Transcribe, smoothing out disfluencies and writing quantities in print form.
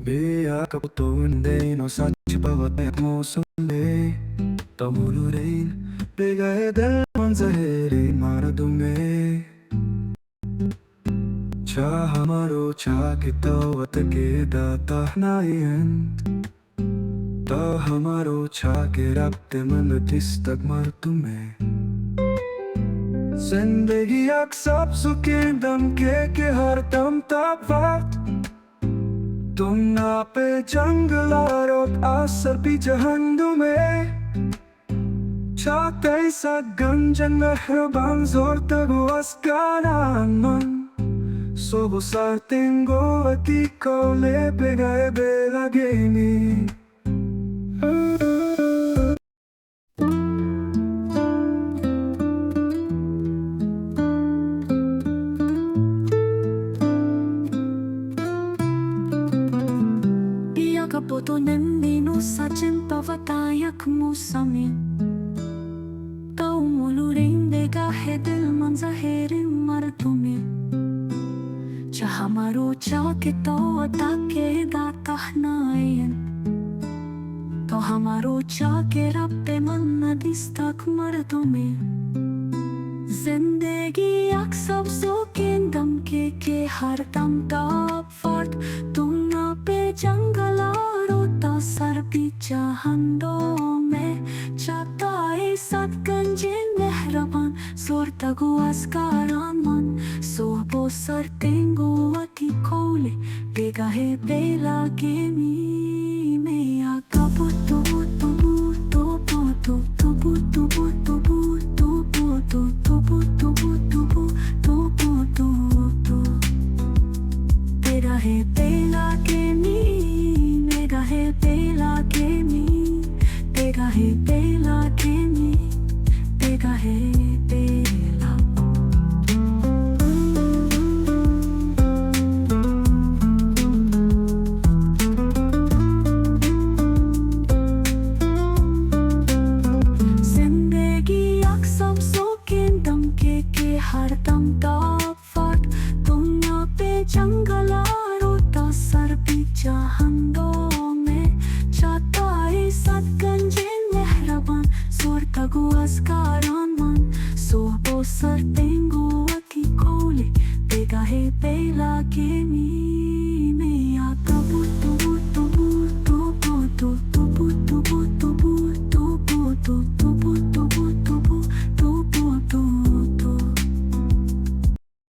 Biyak ako tuwinday no sa chibawat mo suli Tamulurin Bigay dalman sa heri maradume Cha hamaro cha kitawat ke data nayan Ta hamaro cha ke rakte man distag martume जिंदगी अक्सर सुखे दम के हर दम तक तुम ना पे जंगलारों असर भी जहन्नुम में चाहते सा गंजन मेहरबान जोर तगो अस्कारान सोबो सार तेंगो अति कोले पे गए बेलगेनी Kapoto nemmeno sa cempavatayak mo samin Kaumuluring dega hedil manzaherin martumin Chahamaro chakito atake datahnayen To hamaro chake rabte man nadistak martumin जिंदगी अक्सर सोकें दम के हर दम ताप तुम ना पे जंगला रोता सर पीछा हंडों में चाहता है सत्कंजे मेहरबान सोर तगो अस्कारान मन सोबो सर तेंगो अति कोले बेगा है बेला के मी में आका बुतु बुतु बुतु बुतु बुतु बुतु बुतु बुतु तेरा है बेला के मी मेरा है बेला के मी तेरा है बेला के मी तेरा है बेला जिंदगी अक्सर सोकें दम के हर दम ताप तुम ना पे जंगला रोता सर पीछा हंडों में चाहता है सत्कंजे मेहरबान जोर तगो अस्कारान मन सोबो सर तेंगो अति कोले बेगा है बेला के मी में आका बुतु